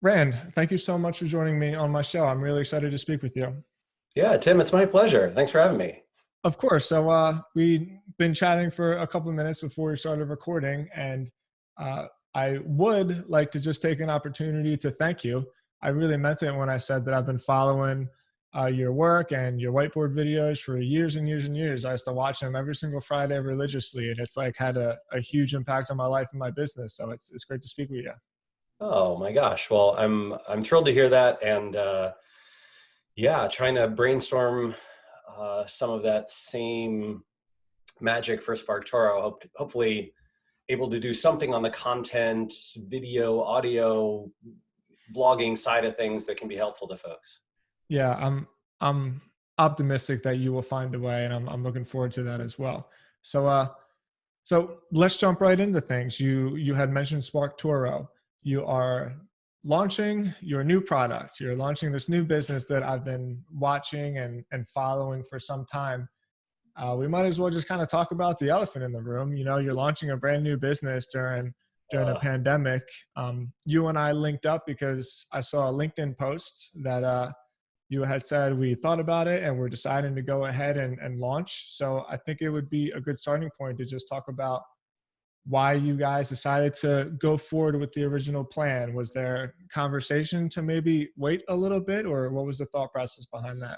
Rand, thank you so much for joining me on my show. I'm really excited to speak with you. Yeah, Tim, it's my pleasure. Thanks for having me. Of course. We've been chatting for a couple of minutes before we started recording, and uh, I would like to just take an opportunity to thank you. I really meant it when I said that I've been following your work and your whiteboard videos for years and years and years. I used to watch them every single Friday religiously, and it's like had a huge impact on my life and my business. So it's great to speak with you. Oh my gosh. Well, I'm thrilled to hear that, and yeah, trying to brainstorm some of that same magic for Spark Toro. Hopefully, able to do something on the content, video, audio, blogging side of things that can be helpful to folks. Yeah, I'm optimistic that you will find a way, and I'm looking forward to that as well. So so let's jump right into things. You had mentioned Spark Toro. You are launching your new product. You're launching this new business that I've been watching and following for some time. We might as well just kind of talk about the elephant in the room. You know, you're launching a brand new business during a Uh, pandemic. You and I linked up because I saw a LinkedIn post that you had said we thought about it and we're deciding to go ahead and launch. So I think it would be a good starting point to just talk about why you guys decided to go forward with the original plan. Was there conversation to maybe wait a little bit, or what was the thought process behind that?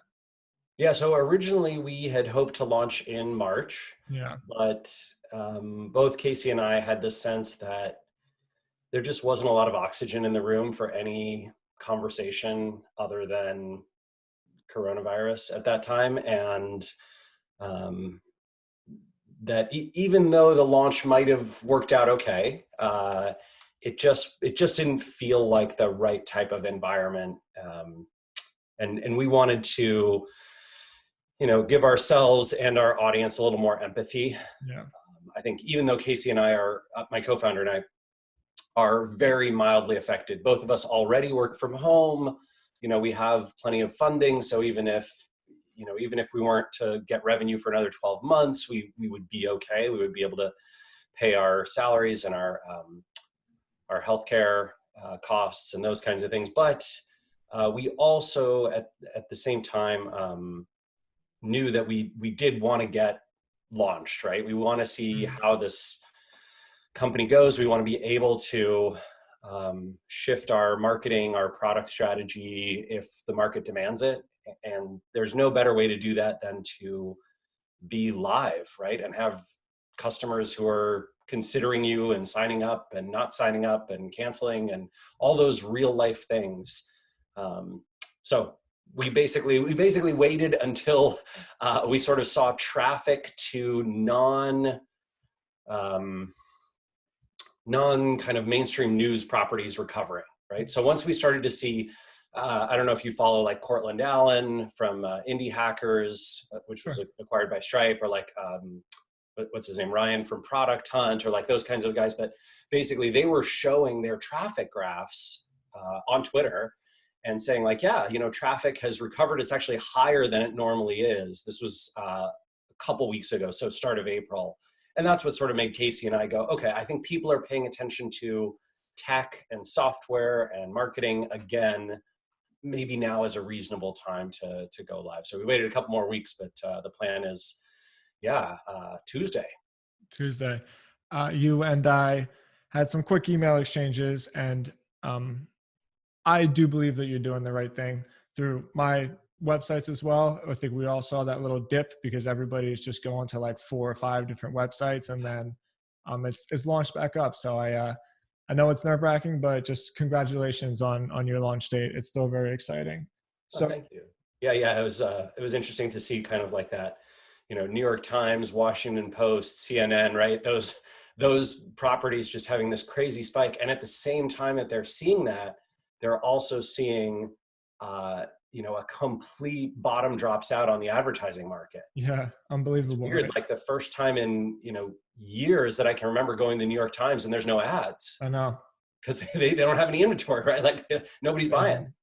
yeah, so originally we had hoped to launch in March, Yeah. but both Casey and I had the sense that there just wasn't a lot of oxygen in the room for any conversation other than coronavirus at that time. And um, that even though the launch might have worked out okay, it just didn't feel like the right type of environment. And we wanted to, give ourselves and our audience a little more empathy. Yeah. I think even though Casey and I are, my co-founder and I, are very mildly affected. Both of us already work from home. We have plenty of funding. So even if we weren't to get revenue for another 12 months, we would be okay. We would be able to pay our salaries and our healthcare costs and those kinds of things. But we also at the same time knew that we did want to get launched, right? We want to see Mm. how this company goes. We want to be able to shift our marketing, our product strategy if the market demands it. And there's no better way to do that than to be live, right? And have customers who are considering you and signing up and not signing up and canceling and all those real life things. So we basically waited until we sort of saw traffic to um, non kind of mainstream news properties recovering, right? So once we started to see, I don't know if you follow like Cortland Allen from Indie Hackers, which was Sure. acquired by Stripe, or like what's his name, Ryan from Product Hunt, or like those kinds of guys. But basically, they were showing their traffic graphs on Twitter and saying like, yeah, traffic has recovered. It's actually higher than it normally is. This was a couple weeks ago, so start of April. And that's what sort of made Casey and I go, okay, I think people are paying attention to tech and software and marketing again. Maybe now is a reasonable time to go live. So we waited a couple more weeks, but the plan is, yeah, Tuesday. Tuesday. You and I had some quick email exchanges, and um, I do believe that you're doing the right thing through my websites as well. I think we all saw that little dip because everybody is just going to like 4 or 5 different websites, and then it's launched back up. So I know it's nerve wracking, but just congratulations on your launch date. It's still very exciting. Oh, So thank you. Yeah. It was interesting to see kind of like that, New York Times, Washington Post, CNN, right? Those properties just having this crazy spike, and at the same time that they're seeing that, they're also seeing, a complete bottom drops out on the advertising market. yeah, It's unbelievable, weird, right? like the first time in years that I can remember going to the New York Times and there's no ads I know. because they don't have any inventory, right? Like nobody's Same buying. here.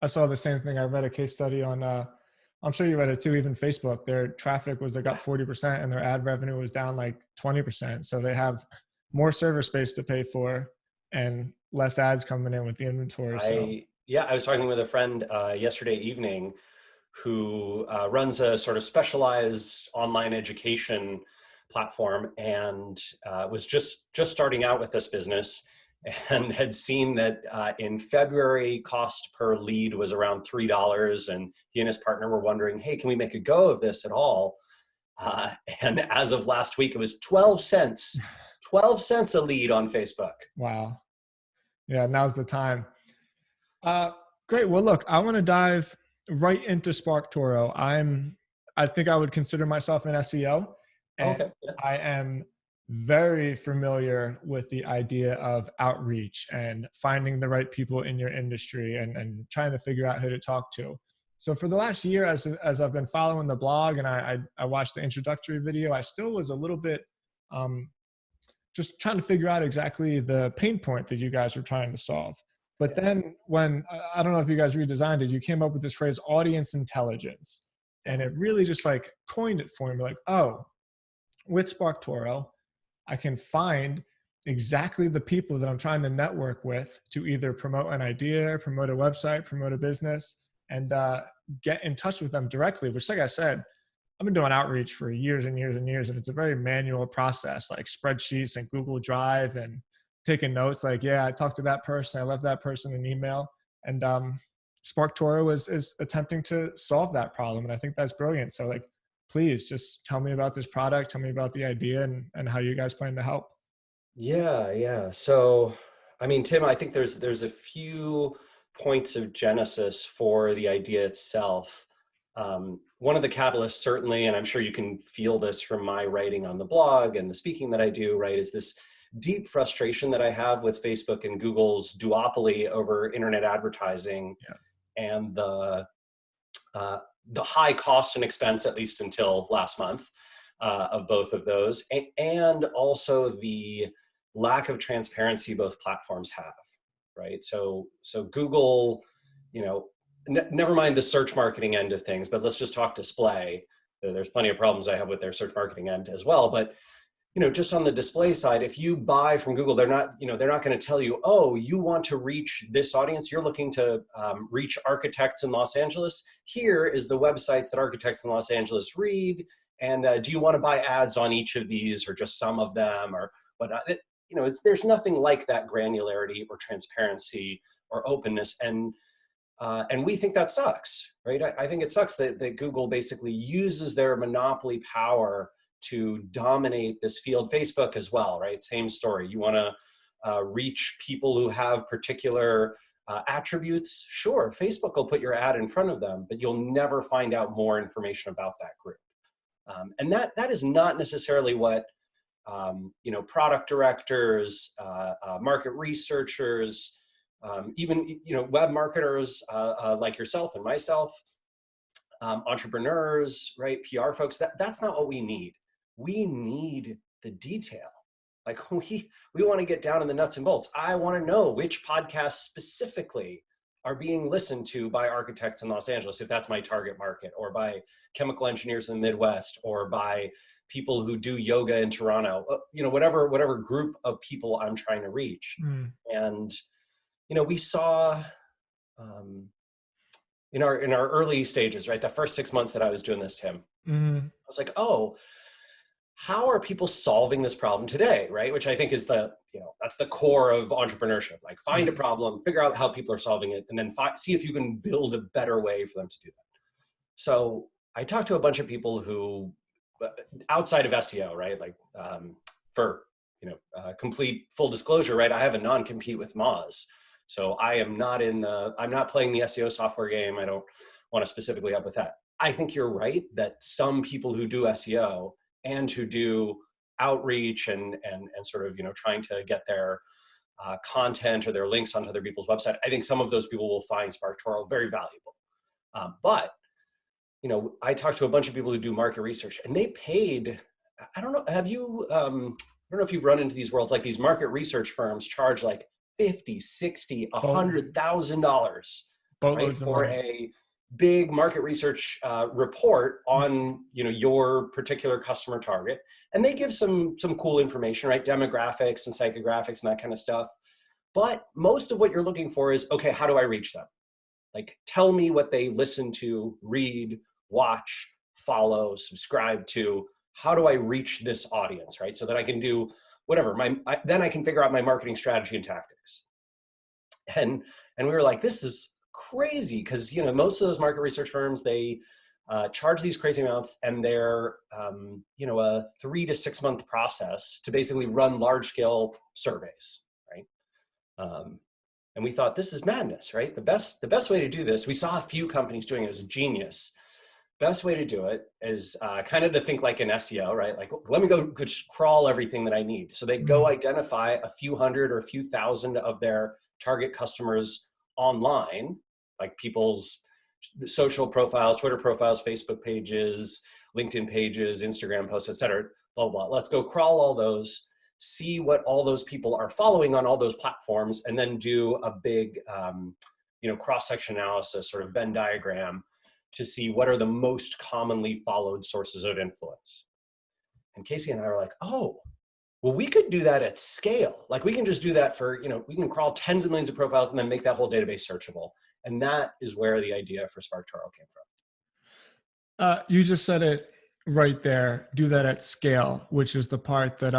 I saw the same thing. I read a case study on, I'm sure you read it too, even Facebook. Their traffic was like Yeah. up 40% and their ad revenue was down like 20%. So they have more server space to pay for and less ads coming in with the inventory. So Yeah, I was talking with a friend yesterday evening who runs a sort of specialized online education platform, and was just starting out with this business, and had seen that in February cost per lead was around $3, and he and his partner were wondering, hey, can we make a go of this at all? Uh, and as of last week, it was 12 cents, 12 cents a lead on Facebook. wow. Yeah, now's the time. Uh, Great. Well, look, I want to dive right into SparkToro. I think I would consider myself an SEO, Oh, and okay. Yeah. I am very familiar with the idea of outreach and finding the right people in your industry and trying to figure out who to talk to. So for the last year, as I've been following the blog and I watched the introductory video, I still was a little bit um, just trying to figure out exactly the pain point that you guys were trying to solve. But Yeah. then when, I don't know if you guys redesigned it, you came up with this phrase audience intelligence. Yeah. And it really just like coined it for me, like, oh, with SparkToro, I can find exactly the people that I'm trying to network with to either promote an idea, promote a website, promote a business, and get in touch with them directly, which, like I said, I've been doing outreach for years and years and years, and it's a very manual process, like spreadsheets and Google Drive and taking notes. Like, yeah, I talked to that person, I left that person an email, and SparkToro is attempting to solve that problem, and I think that's brilliant. So, like, please just tell me about this product, tell me about the idea, and how you guys plan to help. Yeah, yeah. So, I mean, Tim, I think there's a few points of genesis for the idea itself. One of the catalysts, certainly, and I'm sure you can feel this from my writing on the blog and the speaking that I do, right, is this deep frustration that I have with Facebook and Google's duopoly over internet advertising, Yeah. and uh, the high cost and expense, at least until last month, of both of those, and also the lack of transparency both platforms have, right? So Google, you know, never mind the search marketing end of things, but let's just talk display. There's plenty of problems I have with their search marketing end as well, but just on the display side, if you buy from Google, they're not going to tell you, oh, you want to reach this audience. You're looking to reach architects in Los Angeles. Here is the websites that architects in Los Angeles read. And do you want to buy ads on each of these or just some of them or whatnot? There's nothing like that granularity or transparency or openness. And we think that sucks, right? I think it sucks that Google basically uses their monopoly power to dominate this field. Facebook as well, right? Same story. You want to reach people who have particular attributes. Sure, Facebook will put your ad in front of them, but you'll never find out more information about that group. And that is not necessarily what product directors, market researchers, even web marketers like yourself and myself, entrepreneurs, right? PR folks. That's not what we need. We need the detail. Like we want to get down in the nuts and bolts. I want to know which podcasts specifically are being listened to by architects in Los Angeles, if that's my target market, or by chemical engineers in the Midwest, or by people who do yoga in Toronto, whatever group of people I'm trying to reach. Mm. And, we saw in our early stages, right, the first 6 months that I was doing this, Tim, Mm. I was like, oh, how are people solving this problem today, right? Which I think is that's the core of entrepreneurship. Like find a problem, figure out how people are solving it, and then see if you can build a better way for them to do that. So I talked to a bunch of people who, outside of SEO, right? Like for, complete full disclosure, right? I have a non-compete with Moz. So I'm not playing the SEO software game. I don't want to specifically up with that. I think you're right that some people who do SEO and who do outreach and sort of, trying to get their content or their links onto other people's website, I think some of those people will find SparkToro very valuable. But, I talked to a bunch of people who do market research, and they paid, I don't know, I don't know if you've run into these worlds, like these market research firms charge like $50, $60, $100,000, right, Boatloads of for money. a big market research report on your particular customer target, and they give some cool information, right, demographics and psychographics and that kind of stuff. But most of what you're looking for is, okay, how do I reach them? Like, tell me what they listen to, read, watch, follow, subscribe to. How do I reach this audience, right? So that I can do whatever. Then I can figure out my marketing strategy and tactics. And we were like, this is crazy, because most of those market research firms, they charge these crazy amounts, and they're a 3 to 6 month process to basically run large scale surveys, right? And we thought, this is madness, right? The best way to do this, we saw a few companies doing it, was genius. Best way to do it is kind of to think like an SEO, right? Like, let me go just crawl everything that I need. So they go identify a few hundred or a few thousand of their target customers online, like people's social profiles, Twitter profiles, Facebook pages, LinkedIn pages, Instagram posts, et cetera, blah, blah, blah. Let's go crawl all those, see what all those people are following on all those platforms, and then do a big, cross-section analysis, sort of Venn diagram, to see what are the most commonly followed sources of influence. And Casey and I were like, oh, well, we could do that at scale. Like, we can just do that for, we can crawl tens of millions of profiles and then make that whole database searchable. And that is where the idea for SparkToro came from. You just said it right there. Do that at scale, which is the part that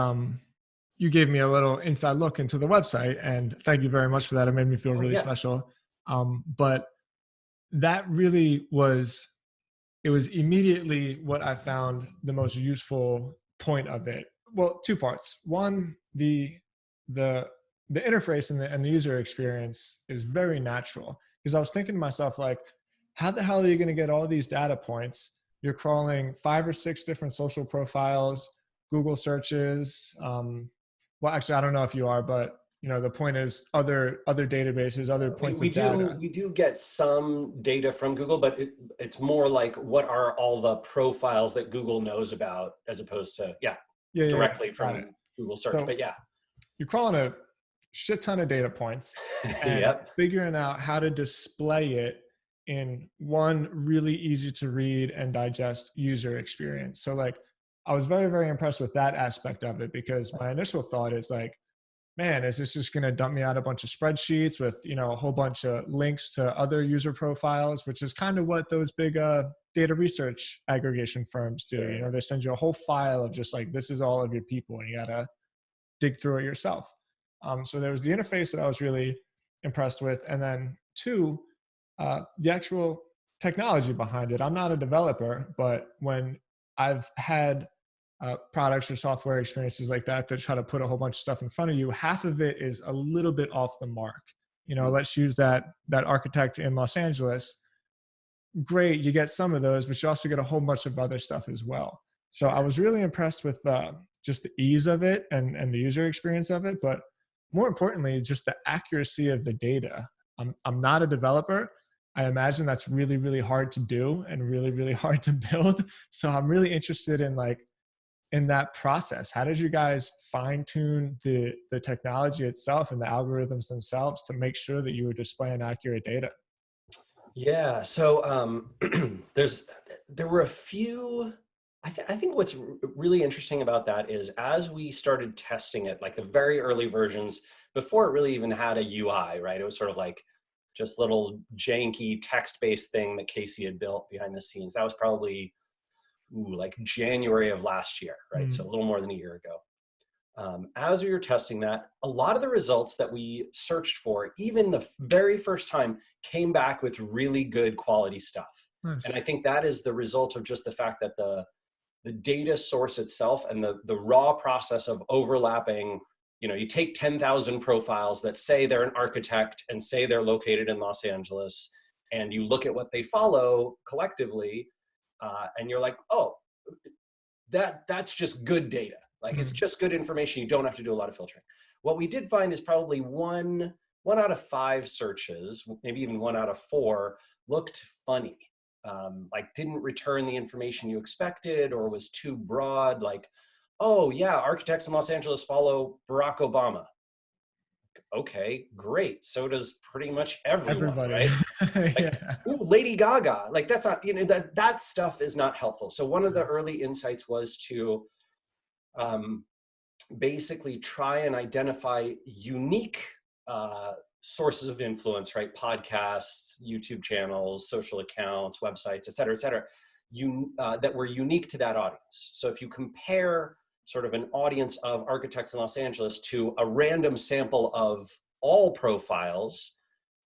you gave me a little inside look into the website, and thank you very much for that. It made me feel really special. But that really was, it was immediately what I found the most useful point of it. Well, two parts. One, the interface and the user experience is very natural, because I was thinking to myself, like, how the hell are you going to get all these data points? You're crawling 5 or 6 different social profiles, Google searches. Well, actually, I don't know if you are, but the point is other databases, other points of data. We do get some data from Google, but it's more like, what are all the profiles that Google knows about, as opposed to directly from Google search. So, but you're crawling a shit ton of data points and figuring out how to display it in one really easy to read and digest user experience. So like, I was very, very impressed with that aspect of it, because my initial thought is like, man, is this just going to dump me out a bunch of spreadsheets with, a whole bunch of links to other user profiles, which is kind of what those big data research aggregation firms do. They send you a whole file of just like, this is all of your people, and you got to dig through it yourself. So there was the interface that I was really impressed with. And then 2, the actual technology behind it. I'm not a developer, but when I've had products or software experiences like that try to put a whole bunch of stuff in front of you, half of it is a little bit off the mark. Let's use that architect in Los Angeles. Great, you get some of those, but you also get a whole bunch of other stuff as well. So I was really impressed with just the ease of it and the user experience of it, but more importantly, just the accuracy of the data. I'm not a developer. I imagine that's really, really hard to do and really, really hard to build. So I'm really interested in that process. How did you guys fine tune the technology itself and the algorithms themselves to make sure that you were displaying accurate data? Yeah. So there were a few. I think what's really interesting about that is, as we started testing it, like the very early versions, before it really even had a UI, right? It was sort of like just little janky text-based thing that Casey had built behind the scenes. That was probably like January of last year, right? So a little more than a year ago. As we were testing that, a lot of the results that we searched for, even the very first time, came back with really good quality stuff. Nice. And I think that is the result of just the fact that the data source itself and the raw process of overlapping, you take 10,000 profiles that say they're an architect and say they're located in Los Angeles, and you look at what they follow collectively, and you're like, oh, that's just good data. Like, it's just good information. You don't have to do a lot of filtering. What we did find is probably one out of 5 searches, maybe even 1 out of 4, looked funny. Like, didn't return the information you expected, or was too broad. Like, oh yeah, architects in Los Angeles follow Barack Obama. Okay, great. So does pretty much everybody, right? Like, ooh, Lady Gaga. Like, that's not, that stuff is not helpful. So one of the early insights was to basically try and identify unique sources of influence, right? Podcasts, YouTube channels, social accounts, websites, et cetera, that were unique to that audience. So if you compare sort of an audience of architects in Los Angeles to a random sample of all profiles,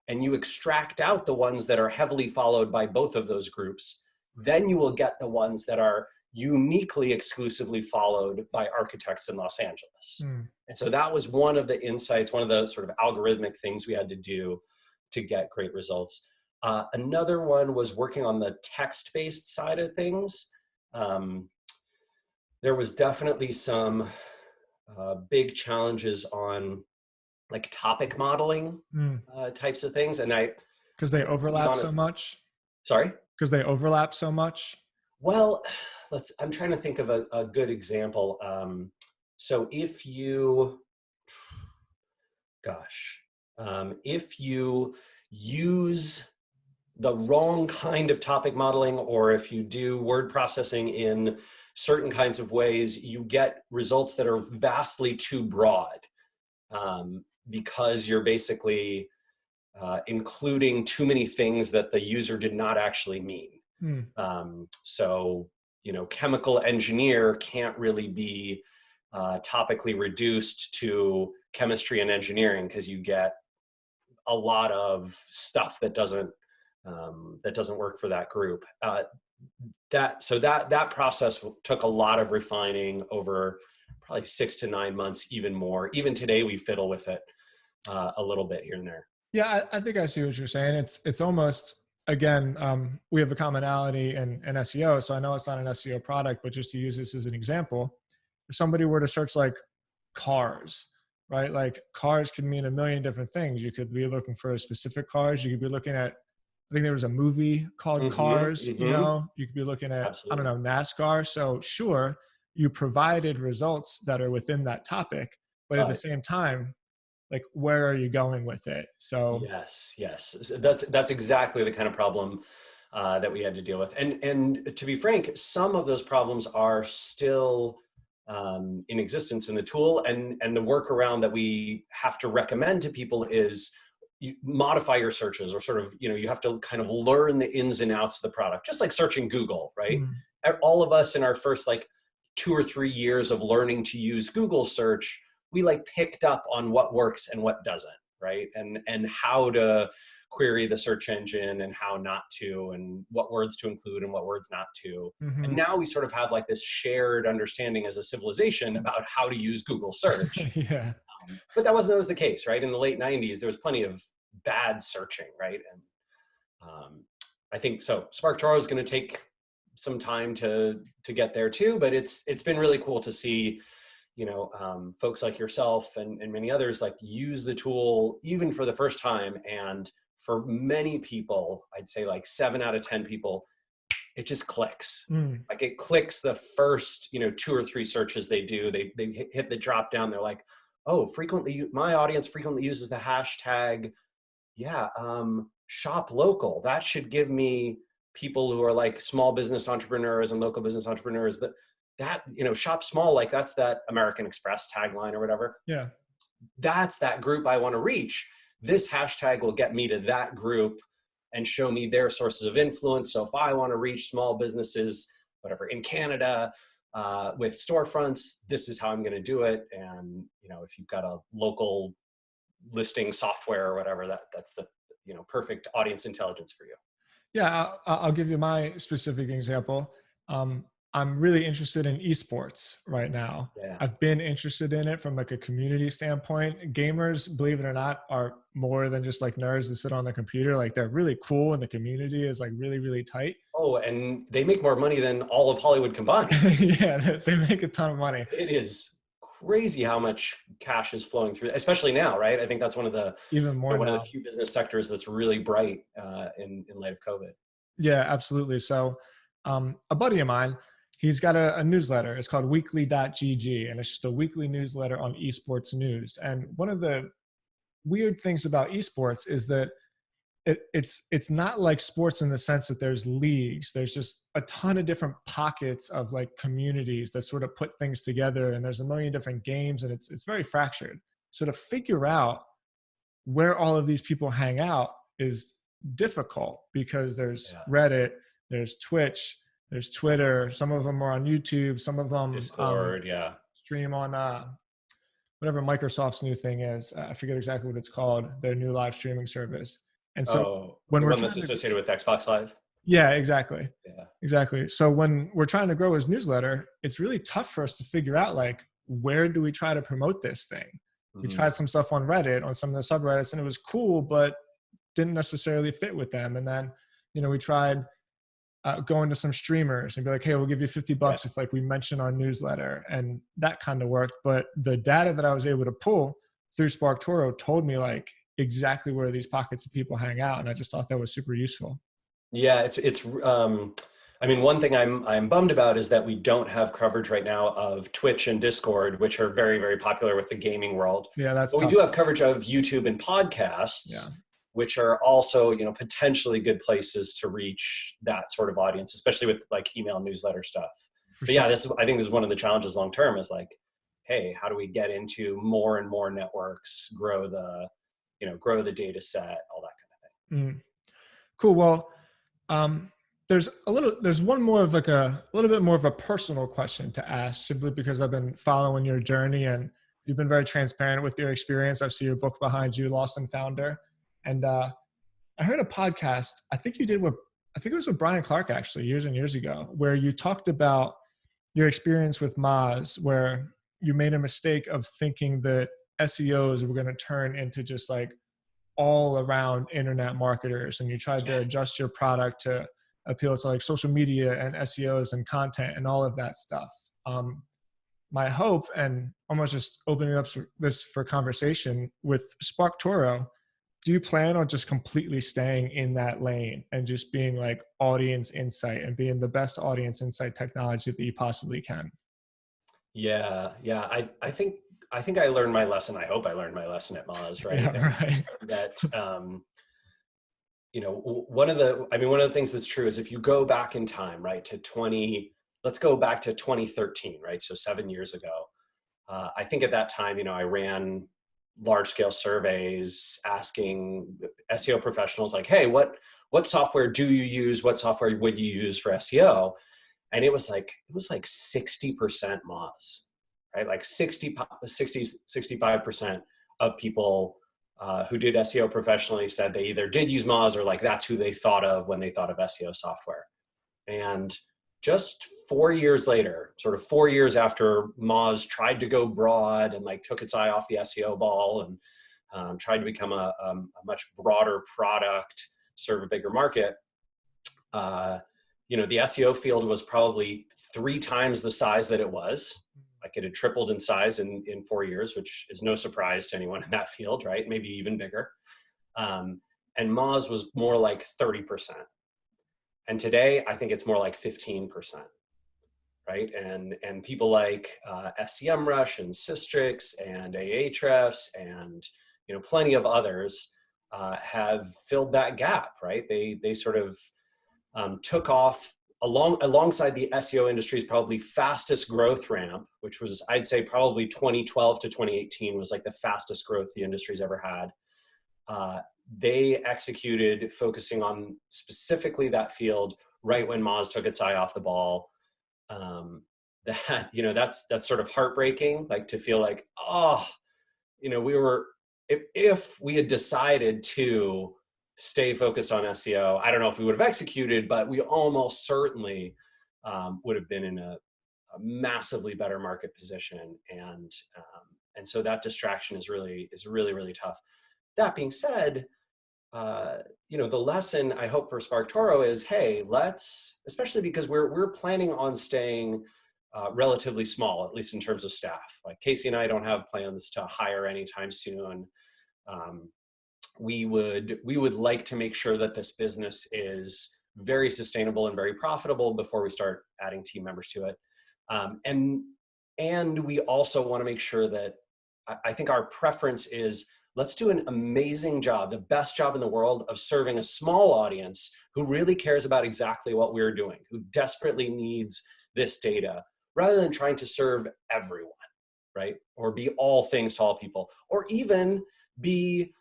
and you extract out the ones that are heavily followed by both of those groups, then you will get the ones that are uniquely exclusively followed by architects in Los Angeles. Mm. And so that was one of the insights, one of the sort of algorithmic things we had to do to get great results. Another one was working on the text-based side of things. There was definitely some big challenges on like topic modeling Mm. types of things. And Because they to be overlap so honest, much. sorry? Because they overlap so much. Well, I'm trying to think of a good example. So if you use the wrong kind of topic modeling, or if you do word processing in certain kinds of ways, you get results that are vastly too broad, because you're basically including too many things that the user did not actually mean. So, chemical engineer can't really be topically reduced to chemistry and engineering, because you get a lot of stuff that doesn't work for that group. That process took a lot of refining over probably 6 to 9 months, even more. Even today, we fiddle with it a little bit here and there. Yeah, I think I see what you're saying. It's almost, again, we have a commonality in SEO, so I know it's not an SEO product, but just to use this as an example, if somebody were to search like cars, right? Like cars could mean a million different things. You could be looking for specific cars. You could be looking at, I think there was a movie called Cars, you could be looking at, I don't Absolutely. know, NASCAR. So sure, you provided results that are within that topic, but at the But same time, like, where are you going with it? So yes. So that's exactly the kind of problem that we had to deal with. And to be frank, some of those problems are still in existence in the tool. And the workaround that we have to recommend to people is you modify your searches, or sort of, you have to kind of learn the ins and outs of the product, just like searching Google, right? All of us in our first like 2 or 3 years of learning to use Google search, we like picked up on what works and what doesn't, right? And how to query the search engine, and how not to, and what words to include and what words not to. And now we sort of have like this shared understanding as a civilization about how to use Google search. yeah. But that wasn't always the case, right? In the late 90s, there was plenty of bad searching, right? And I think so. SparkToro is going to take some time to get there too, but it's been really cool to see, folks like yourself and many others like use the tool even for the first time. And for many people, I'd say like 7 out of 10 people, it just clicks. Like it clicks the first, 2 or 3 searches they do. They hit the drop down. They're like, oh, my audience frequently uses the hashtag, shop local. That should give me people who are like small business entrepreneurs and local business entrepreneurs that shop small, like that's that American Express tagline or whatever. Yeah. That's that group I want to reach. This hashtag will get me to that group and show me their sources of influence. So if I want to reach small businesses, whatever, in Canada, with storefronts, this is how I'm going to do it. And, if you've got a local listing software or whatever, that's the, perfect audience intelligence for you. Yeah, I'll give you my specific example. I'm really interested in esports right now. Yeah. I've been interested in it from like a community standpoint. Gamers, believe it or not, are more than just like nerds that sit on the computer. Like they're really cool, and the community is like really, really tight. Oh, and they make more money than all of Hollywood combined. Yeah, they make a ton of money. It is crazy how much cash is flowing through, especially now, right? I think that's one of the Even more one of now. the few business sectors that's really bright in light of COVID. Yeah, absolutely. So a buddy of mine, he's got a newsletter. It's called weekly.gg, and it's just a weekly newsletter on esports news. And one of the weird things about esports is that it's not like sports in the sense that there's leagues. There's just a ton of different pockets of like communities that sort of put things together, and there's a million different games, and it's very fractured. So to figure out where all of these people hang out is difficult because there's Yeah. Reddit, there's Twitch, there's Twitter. Some of them are on YouTube. Some of them Discord. Yeah. stream on whatever Microsoft's new thing is. I forget exactly what it's called, their new live streaming service. And so Oh, when the we're one that's trying to, associated with Xbox Live. yeah, exactly. Yeah. Exactly. So when we're trying to grow his newsletter, it's really tough for us to figure out like, where do we try to promote this thing? We Mm-hmm. tried some stuff on Reddit, on some of the subreddits, and it was cool, but didn't necessarily fit with them. And then, we tried going to some streamers and be like, hey, we'll give you $50 if like we mention our newsletter, and that kind of worked. But the data that I was able to pull through SparkToro told me like exactly where these pockets of people hang out, and I just thought that was super useful. Yeah, it's I mean, one thing I'm bummed about is that we don't have coverage right now of Twitch and Discord, which are very, very popular with the gaming world. Yeah, that's But we tough. do have coverage of YouTube and Yeah, podcasts, which are also, potentially good places to reach that sort of audience, especially with like email newsletter stuff. for But sure. yeah, I think this is one of the challenges long term is like, hey, how do we get into more and more networks, grow the data set, all that kind of thing. Mm. Cool. Well, there's one more of like a little bit more of a personal question to ask, simply because I've been following your journey and you've been very transparent with your experience. I've seen your book behind you, Lost and Founder. And I heard a podcast, I think it was with Brian Clark actually, years and years ago, where you talked about your experience with Moz, where you made a mistake of thinking that SEOs were going to turn into just like all around internet marketers, and you tried to adjust your product to appeal to like social media and SEOs and content and all of that stuff. My hope, and almost just opening up this for conversation with SparkToro, do you plan on just completely staying in that lane and just being like audience insight and being the best audience insight technology that you possibly can? Yeah, yeah. I think I learned my lesson. I hope I learned my lesson at Moz, right? Yeah, right. That one of the things that's true is if you go back in time, right, let's go back to 2013, right? So 7 years ago. I think at that time, I ran large scale surveys asking SEO professionals like, hey, what software do you use? What software would you use for SEO? And it was like 60% Moz, right? Like 65% of people who did SEO professionally said they either did use Moz or like that's who they thought of when they thought of SEO software. And just 4 years later, sort of 4 years after Moz tried to go broad and like took its eye off the SEO ball and tried to become a much broader product, serve a bigger market, the SEO field was probably 3 times the size that it was. Like it had tripled in size in 4 years, which is no surprise to anyone in that field, right? Maybe even bigger. And Moz was more like 30%. And today, I think it's more like 15%, right? And people like SEMrush and Systrix and Ahrefs and plenty of others have filled that gap, right? They sort of took off alongside the SEO industry's probably fastest growth ramp, which was, I'd say, probably 2012 to 2018 was like the fastest growth the industry's ever had. They executed focusing on specifically that field right when Moz took its eye off the ball. That's sort of heartbreaking, like to feel like, we were, if we had decided to stay focused on SEO, I don't know if we would have executed, but we almost certainly would have been in a massively better market position. And so that distraction is really, really tough. That being said, the lesson I hope for SparkToro is, hey, especially because we're planning on staying relatively small, at least in terms of staff. Like Casey and I don't have plans to hire anytime soon. We would like to make sure that this business is very sustainable and very profitable before we start adding team members to it. And we also want to make sure that I think our preference is let's do an amazing job, the best job in the world of serving a small audience who really cares about exactly what we're doing, who desperately needs this data, rather than trying to serve everyone, right? Or be all things to all people, or even be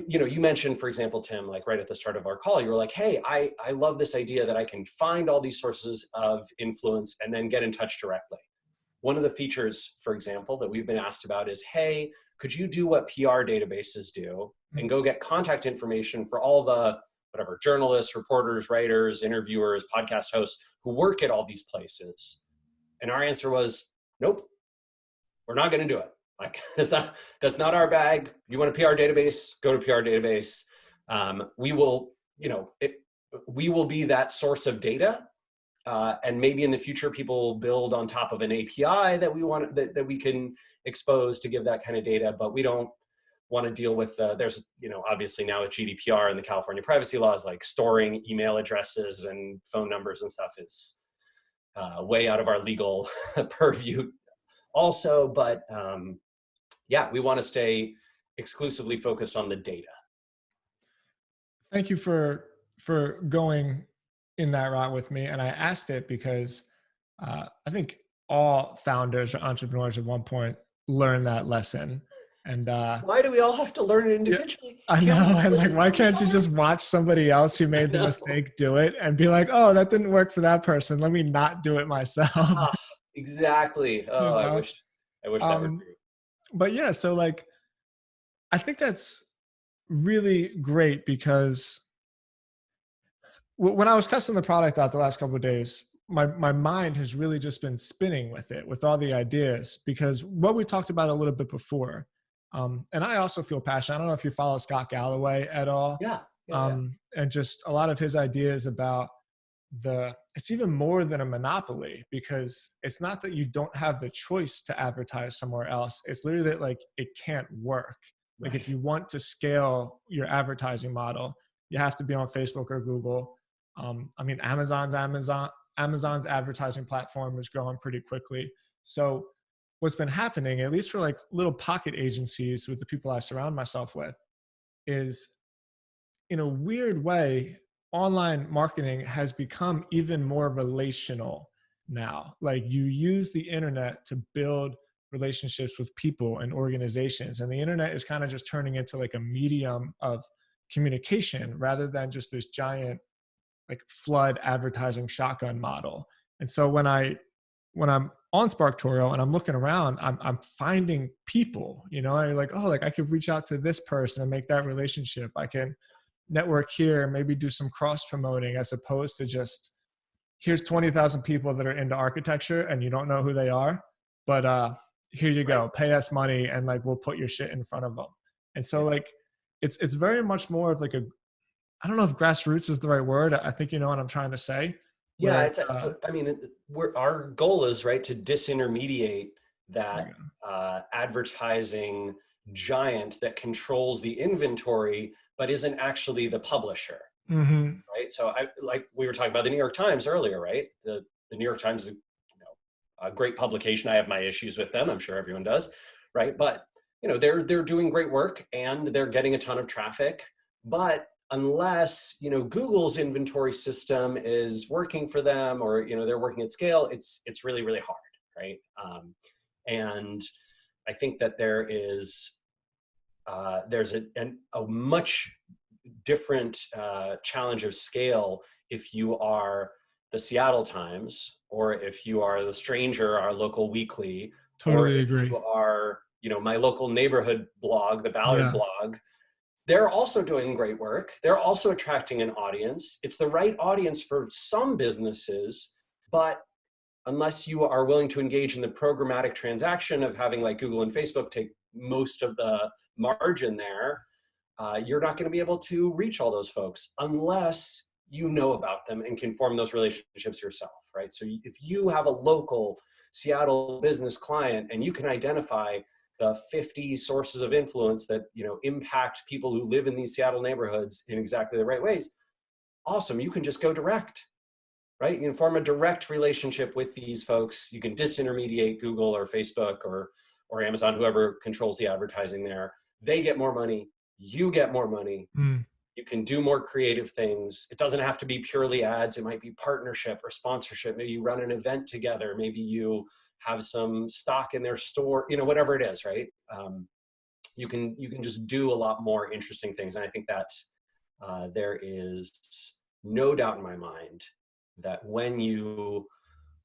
you mentioned, for example, Tim, like right at the start of our call, you were like, hey, I love this idea that I can find all these sources of influence and then get in touch directly. One of the features, for example, that we've been asked about is, hey, could you do what PR databases do and go get contact information for all the whatever journalists, reporters, writers, interviewers, podcast hosts who work at all these places? And our answer was, nope, we're not going to do it. Like, that's not our bag. You want a PR database? Go to PR database. We will, we will be that source of data. And maybe in the future, people build on top of an API that we want that we can expose to give that kind of data. But we don't want to deal with there's obviously now with GDPR and the California privacy laws, like storing email addresses and phone numbers and stuff is way out of our legal purview also. But yeah, we want to stay exclusively focused on the data. Thank you for going in that route with me. And I asked it because I think all founders or entrepreneurs at one point learn that lesson. And why do we all have to learn it individually? Yeah, I know. And like, why can't you just watch somebody else who made the mistake do it and be like, oh, that didn't work for that person, let me not do it myself? Exactly. Oh, I wish that were true. But yeah, so like, I think that's really great because when I was testing the product out the last couple of days, my mind has really just been spinning with it, with all the ideas, because what we talked about a little bit before, and I also feel passionate. I don't know if you follow Scott Galloway at all. Yeah. And just a lot of his ideas about it's even more than a monopoly, because it's not that you don't have the choice to advertise somewhere else. It's literally that like, it can't work. Like if you want to scale your advertising model, you have to be on Facebook or Google. I mean, Amazon's advertising platform is growing pretty quickly. So what's been happening, at least for like little pocket agencies with the people I surround myself with, is in a weird way, online marketing has become even more relational now. Like you use the internet to build relationships with people and organizations. And the internet is kind of just turning into like a medium of communication rather than just this giant like flood advertising shotgun model. And so when I'm on SparkToro and I'm looking around, I'm finding people, and you're like, oh, like I could reach out to this person and make that relationship. I can network here, maybe do some cross promoting, as opposed to just here's 20,000 people that are into architecture and you don't know who they are, but here you go, pay us money and like we'll put your shit in front of them. And so like it's very much more of like I don't know if grassroots is the right word. I think you know what I'm trying to say. Yeah, I mean, our goal is to disintermediate that advertising giant that controls the inventory, but isn't actually the publisher. Mm-hmm. Right. So like we were talking about the New York Times earlier, right? The New York Times is a great publication. I have my issues with them. I'm sure everyone does. Right. But they're doing great work and they're getting a ton of traffic. But unless Google's inventory system is working for them, or they're working at scale, it's really, really hard, right? And I think that there's a much different challenge of scale if you are the Seattle Times, or if you are the Stranger, our local weekly, totally or if agree. you are my local neighborhood blog, the Ballard blog. They're also doing great work. They're also attracting an audience. It's the right audience for some businesses, but unless you are willing to engage in the programmatic transaction of having like Google and Facebook take most of the margin there, you're not going to be able to reach all those folks unless you know about them and can form those relationships yourself, right? So if you have a local Seattle business client and you can identify the 50 sources of influence that impact people who live in these Seattle neighborhoods in exactly the right ways, awesome. You can just go direct, right? You can form a direct relationship with these folks. You can disintermediate Google or Facebook or Amazon, whoever controls the advertising there. They get more money. You get more money. You can do more creative things. It doesn't have to be purely ads. It might be partnership or sponsorship. Maybe you run an event together. Maybe you have some stock in their store, whatever it is, right? you can just do a lot more interesting things. And I think that there is no doubt in my mind that when you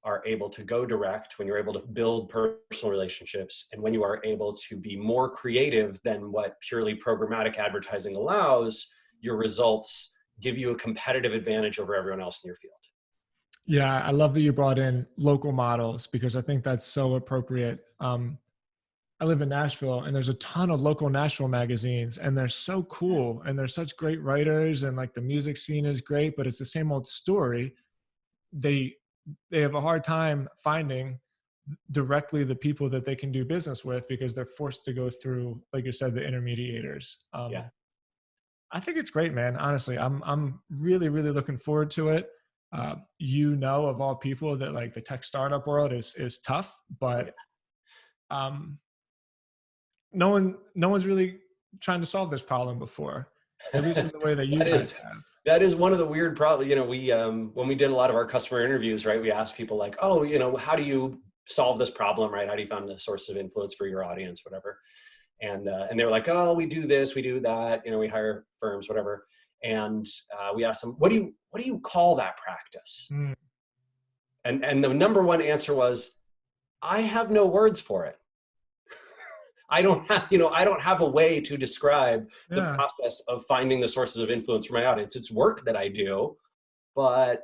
are able to go direct, when you're able to build personal relationships, and when you are able to be more creative than what purely programmatic advertising allows, your results give you a competitive advantage over everyone else in your field. Yeah, I love that you brought in local models because I think that's so appropriate. I live in Nashville and there's a ton of local Nashville magazines and they're so cool and they're such great writers and like the music scene is great, but it's the same old story. They they have a hard time finding directly the people that they can do business with because they're forced to go through, like you said, the intermediators. Yeah. I think it's great, man. Honestly, I'm really really looking forward to it. Of all people, that like the tech startup world is tough, Oh, yeah. but um, no one's really trying to solve this problem before, at least in the way that you That guys is have. that is one of the weird problems. We when we did a lot of our customer interviews, right? We asked people like, oh, how do you solve this problem, right? How do you find the source of influence for your audience, whatever? And they were like, oh, we do this, we do that. We hire firms, whatever. And we asked them, what do you call that practice? Mm, And the number one answer was, I have no words for it. I don't have a way to describe the yeah. process of finding the sources of influence for my audience. It's work that I do, but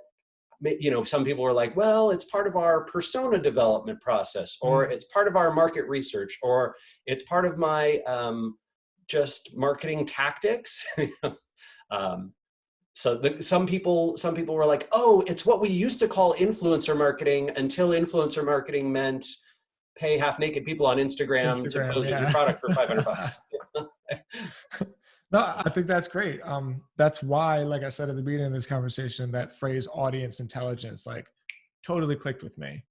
some people were like, well, it's part of our persona development process, or Mm, it's part of our market research, or it's part of my just marketing tactics. um, some people were like, oh, it's what we used to call influencer marketing until influencer marketing meant pay half naked people on Instagram to Instagram, pose at your product for yeah. $500. No, I think that's great. That's why, like I said at the beginning of this conversation, that phrase audience intelligence like totally clicked with me,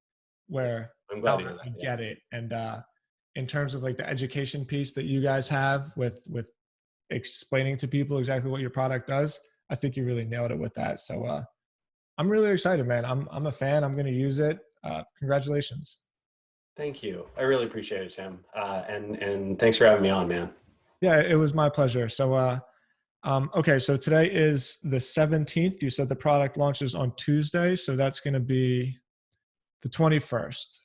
Yeah, where I'm now glad to hear I that. Yeah. get it. And in terms of like the education piece that you guys have with explaining to people exactly what your product does, I think you really nailed it with that. So I'm really excited, man. I'm a fan. I'm going to use it. Congratulations. Thank you. I really appreciate it, Tim. And thanks for having me on, man. Yeah, it was my pleasure. So okay, so today is the 17th. You said the product launches on Tuesday, so that's going to be the 21st.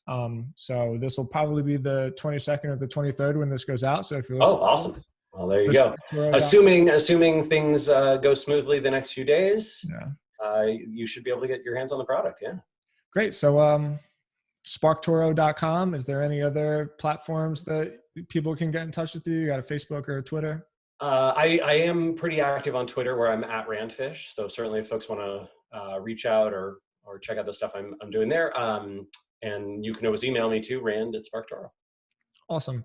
So this will probably be the 22nd or the 23rd when this goes out. So if you're Oh, listening to awesome. this, Well, there you go. respectoro.com. Assuming things go smoothly the next few days, Yeah, you should be able to get your hands on the product. Yeah. great. So sparktoro.com. Is there any other platforms that people can get in touch with you? You got a Facebook or a Twitter? I am pretty active on Twitter where I'm at Randfish. So certainly if folks want to reach out or check out the stuff I'm doing there. And you can always email me too, Rand@SparkToro. Awesome.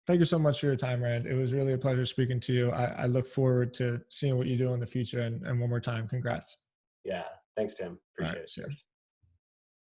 Thank you so much for your time, Rand. It was really a pleasure speaking to you. I look forward to seeing what you do in the future. And one more time, congrats. Yeah. Thanks, Tim. All right, Appreciate see you. it.